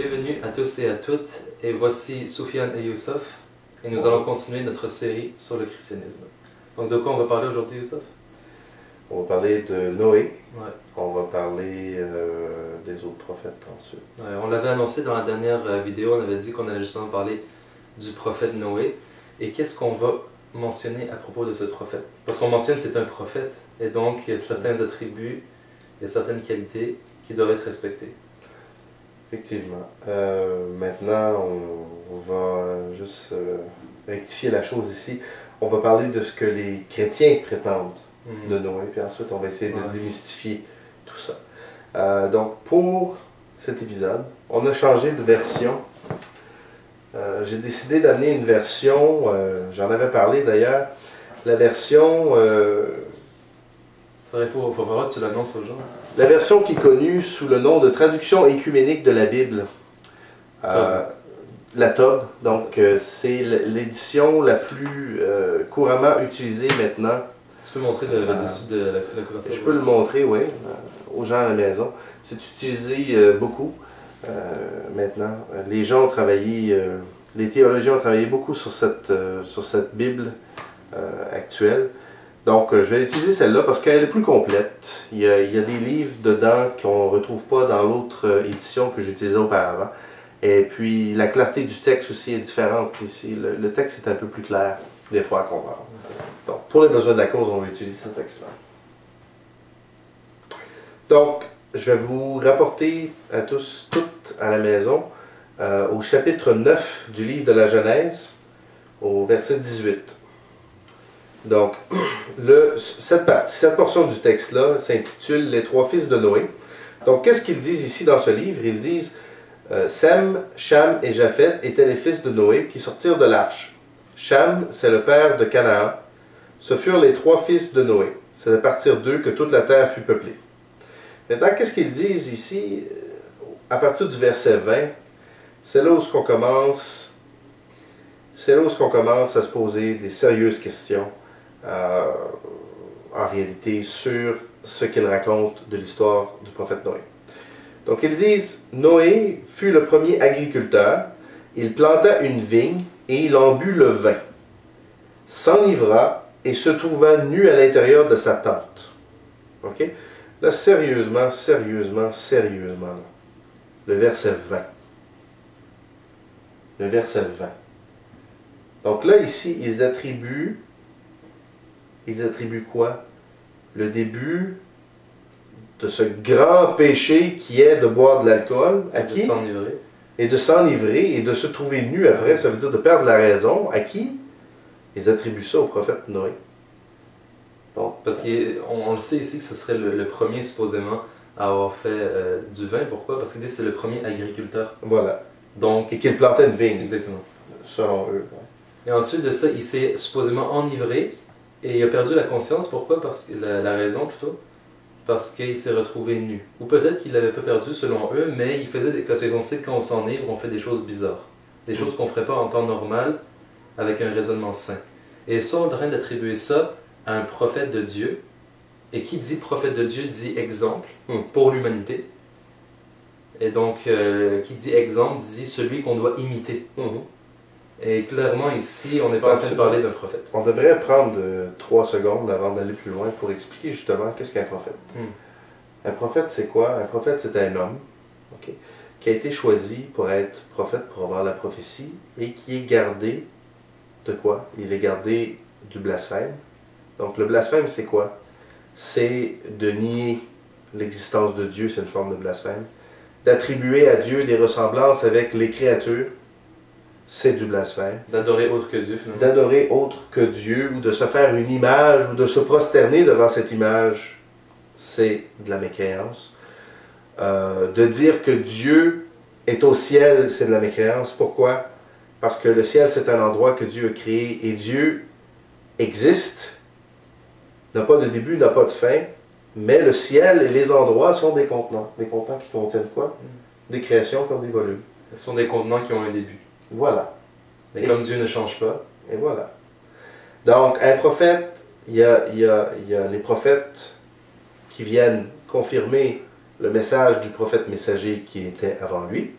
Bienvenue à tous et à toutes, et voici Soufiane et Youssef, et nous allons continuer notre série sur le christianisme. Donc de quoi on va parler aujourd'hui, Youssef? On va parler de Noé, Ouais. on va parler des autres prophètes ensuite. Ouais, on l'avait annoncé dans la dernière vidéo, on avait dit qu'on allait justement parler du prophète Noé, et qu'est-ce qu'on va mentionner à propos de ce prophète? Parce qu'on mentionne c'est un prophète, et donc il y a certains attributs, il y a certaines qualités qui doivent être respectées. Effectivement. Maintenant, on va juste rectifier la chose ici. On va parler de ce que les chrétiens prétendent de Noé, puis ensuite on va essayer de démystifier tout ça. Donc pour cet épisode, on a changé de version. J'ai décidé d'amener une version, j'en avais parlé d'ailleurs, la version... Il faut falloir que tu l'annonces aux gens. La version qui est connue sous le nom de traduction écuménique de la Bible. La TOB, donc c'est l'édition la plus couramment utilisée maintenant. Tu peux montrer le dessus de la couverture? Je peux le montrer, oui, aux gens à la maison. C'est utilisé beaucoup maintenant. Les gens ont travaillé, les théologiens ont travaillé beaucoup sur cette Bible actuelle. Donc, je vais utiliser celle-là parce qu'elle est plus complète. Il y a des livres dedans qu'on ne retrouve pas dans l'autre édition que j'utilisais auparavant. Et puis, la clarté du texte aussi est différente ici. Le texte est un peu plus clair, des fois, à comprendre. Donc, pour les besoins de la cause, on va utiliser ce texte-là. Donc, je vais vous rapporter à tous, toutes à la maison, au chapitre 9 du livre de la Genèse, au verset 18. Donc, cette portion du texte-là s'intitule « Les trois fils de Noé ». Donc, qu'est-ce qu'ils disent ici dans ce livre? Ils disent Sem, Cham et Japheth étaient les fils de Noé qui sortirent de l'arche. Cham, c'est le père de Canaan. Ce furent les trois fils de Noé. C'est à partir d'eux que toute la terre fut peuplée. Maintenant, qu'est-ce qu'ils disent ici? À partir du verset 20, c'est là où on commence à se poser des sérieuses questions. En réalité, sur ce qu'il raconte de l'histoire du prophète Noé. Donc, ils disent, Noé fut le premier agriculteur, il planta une vigne et il en but le vin, s'enivra et se trouva nu à l'intérieur de sa tente. OK? Là, sérieusement, là. Le verset 20. Le verset 20. Donc là, ici, ils attribuent quoi? Le début de ce grand péché qui est de boire de l'alcool. À qui? De s'enivrer. Et de s'enivrer et de se trouver nu après, ça veut dire de perdre la raison. À qui? Ils attribuent ça au prophète Noé. Donc, parce qu'on le sait ici que ce serait le premier supposément à avoir fait du vin. Pourquoi? Parce qu'ils disent que c'est le premier agriculteur. Voilà. Donc, et qu'il plantait une vigne. Exactement. Selon eux. Et ensuite de ça, il s'est supposément enivré. Et il a perdu la conscience, pourquoi? Parce que la raison plutôt, parce qu'il s'est retrouvé nu. Ou peut-être qu'il l'avait pas perdu selon eux, mais il faisait parce qu'on sait que quand on s'enivre, on fait des choses bizarres. Des choses qu'on ne ferait pas en temps normal, avec un raisonnement sain. Et ils sont en train d'attribuer ça à un prophète de Dieu. Et qui dit prophète de Dieu dit exemple pour l'humanité. Et donc, qui dit exemple dit celui qu'on doit imiter. Et clairement, ici, on n'est pas en train de parler d'un prophète. On devrait prendre 3 secondes avant d'aller plus loin pour expliquer justement qu'est-ce qu'un prophète. Un prophète, c'est quoi? Un prophète, c'est un homme qui a été choisi pour être prophète, pour avoir la prophétie, et qui est gardé de quoi? Il est gardé du blasphème. Donc, le blasphème, c'est quoi? C'est de nier l'existence de Dieu, c'est une forme de blasphème. D'attribuer à Dieu des ressemblances avec les créatures, c'est du blasphème. D'adorer autre que Dieu, finalement. D'adorer autre que Dieu, ou de se faire une image, ou de se prosterner devant cette image, c'est de la mécréance. De dire que Dieu est au ciel, c'est de la mécréance. Pourquoi? Parce que le ciel, c'est un endroit que Dieu a créé, et Dieu existe, n'a pas de début, n'a pas de fin, mais le ciel et les endroits sont des contenants. Des contenants qui contiennent quoi? Des créations comme des volumes. Ce sont des contenants qui ont un début. Voilà. Et comme Dieu ne change pas. Et voilà. Donc, un prophète, il y a les prophètes qui viennent confirmer le message du prophète messager qui était avant lui.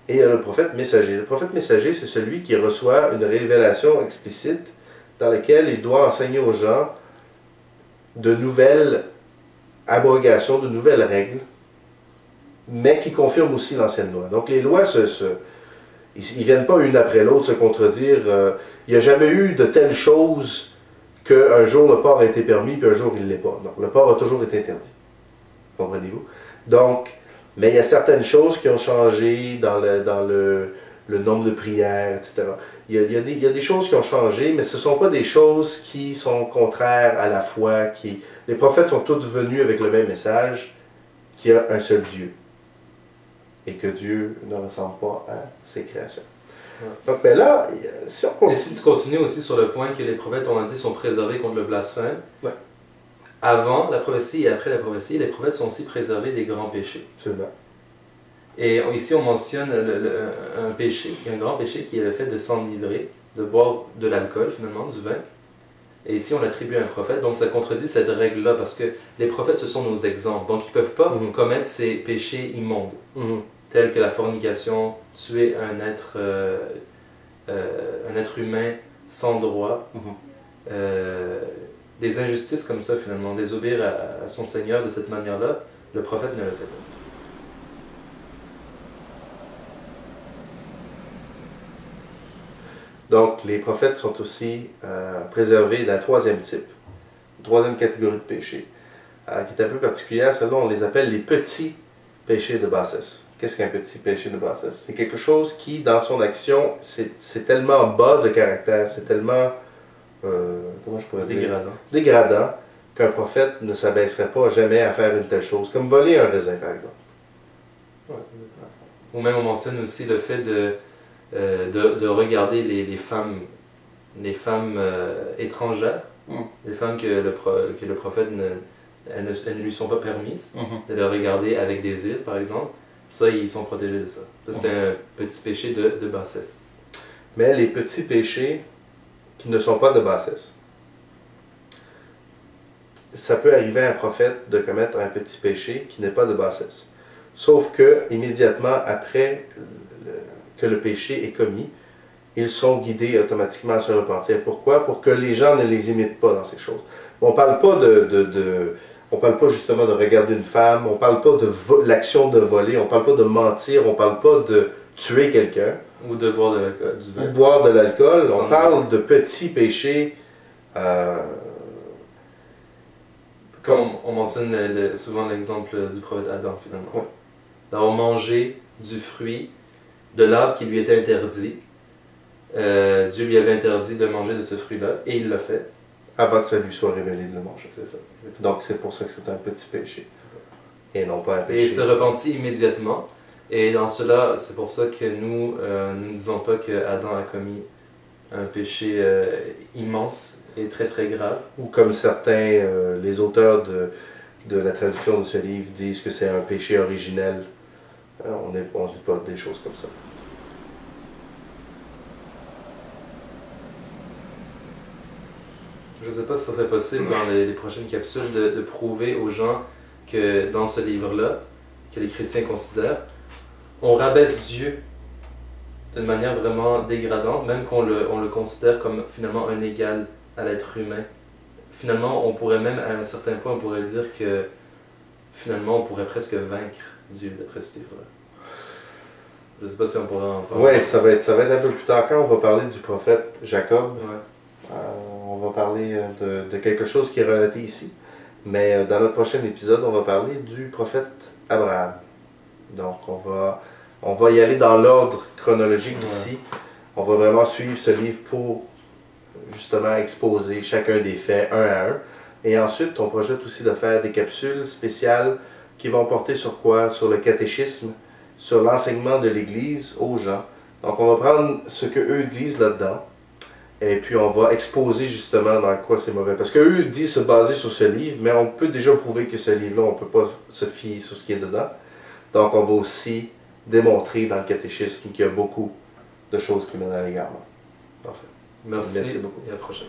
Et il y a le prophète messager. Le prophète messager, c'est celui qui reçoit une révélation explicite dans laquelle il doit enseigner aux gens de nouvelles abrogations, de nouvelles règles, mais qui confirment aussi l'ancienne loi. Donc les lois, ils ne viennent pas une après l'autre se contredire. Il n'y a jamais eu de telle chose qu'un jour le porc a été permis, puis un jour il ne l'est pas. Non, le porc a toujours été interdit. Comprenez-vous? Donc, mais il y a certaines choses qui ont changé dans le nombre de prières, etc. Il y a des choses qui ont changé, mais ce ne sont pas des choses qui sont contraires à la foi. Les prophètes sont tous venus avec le même message, qu'il y a un seul Dieu. Et que Dieu ne ressemble pas à ses créations. Ouais. Donc, ben là, si on continue... Et si tu continues aussi sur le point que les prophètes, on a dit, sont préservés contre le blasphème, ouais. Avant la prophétie et après la prophétie, les prophètes sont aussi préservés des grands péchés. Absolument. Et ici, on mentionne un péché, un grand péché qui est le fait de s'enivrer, de boire de l'alcool, finalement, du vin. Et ici, on l'attribue à un prophète, donc ça contredit cette règle-là, parce que les prophètes, ce sont nos exemples. Donc, ils ne peuvent pas commettre ces péchés immondes, tels que la fornication, tuer un être humain sans droit, des injustices comme ça, finalement, désobéir à son Seigneur de cette manière-là, le prophète ne le fait pas. Donc, les prophètes sont aussi préservés d'un troisième type, une troisième catégorie de péchés, qui est un peu particulière. Celle-là, on les appelle les petits péchés de bassesse. Qu'est-ce qu'un petit péché de bassesse? C'est quelque chose qui, dans son action, c'est tellement bas de caractère, c'est tellement, comment je pourrais dire? Dégradant, qu'un prophète ne s'abaisserait pas jamais à faire une telle chose, comme voler un raisin, par exemple. Ouais, exactement. Ou même on mentionne aussi le fait de regarder les femmes étrangères, les femmes que le prophète elles ne lui sont pas permises, de les regarder avec désir, par exemple. Ça, ils sont protégés de ça. Ça, c'est un petit péché de bassesse. Mais les petits péchés qui ne sont pas de bassesse, ça peut arriver à un prophète de commettre un petit péché qui n'est pas de bassesse. Sauf que, immédiatement après que le péché est commis, ils sont guidés automatiquement à se repentir. Pourquoi? Pour que les gens ne les imitent pas dans ces choses. On ne parle pas on parle pas justement de regarder une femme, on ne parle pas de l'action de voler, on ne parle pas de mentir, on ne parle pas de tuer quelqu'un. Ou de boire de l'alcool, du vin. Ou boire de l'alcool. On parle de petits péchés. Comme on mentionne souvent l'exemple du prophète Adam, finalement. Ouais. D'avoir mangé du fruit de l'arbre qui lui était interdit. Dieu lui avait interdit de manger de ce fruit-là, et il l'a fait. Avant que ça lui soit révélé de le manger. C'est ça. Donc c'est pour ça que c'est un petit péché. C'est ça. Et non pas un péché. Et il se repentit immédiatement. Et dans cela, c'est pour ça que nous ne disons pas que Adam a commis un péché immense et très très grave. Ou comme certains, les auteurs de la traduction de ce livre disent que c'est un péché originel. On ne dit pas des choses comme ça. Je ne sais pas si ça serait possible dans les prochaines capsules de prouver aux gens que dans ce livre-là, que les chrétiens considèrent, on rabaisse Dieu d'une manière vraiment dégradante, même qu'on le considère comme finalement un égal à l'être humain. Finalement, on pourrait même, à un certain point, on pourrait dire que finalement, on pourrait presque vaincre Dieu d'après ce livre-là. Je ne sais pas si on pourrait en parler. Oui, ça va être un peu plus tard quand on va parler du prophète Jacob. Ouais. On va parler de quelque chose qui est relaté ici. Mais dans notre prochain épisode, on va parler du prophète Abraham. Donc, on va y aller dans l'ordre chronologique d'ici. On va vraiment suivre ce livre pour justement exposer chacun des faits un à un. Et ensuite, on projette aussi de faire des capsules spéciales qui vont porter sur quoi? Sur le catéchisme, sur l'enseignement de l'Église aux gens. Donc, on va prendre ce qu'eux disent là-dedans. Et puis on va exposer justement dans quoi c'est mauvais. Parce qu'eux disent se baser sur ce livre, mais on peut déjà prouver que ce livre-là, on ne peut pas se fier sur ce qui est dedans. Donc on va aussi démontrer dans le catéchisme qu'il y a beaucoup de choses qui mènent à l'égarement. Parfait. Merci beaucoup. Et à la prochaine.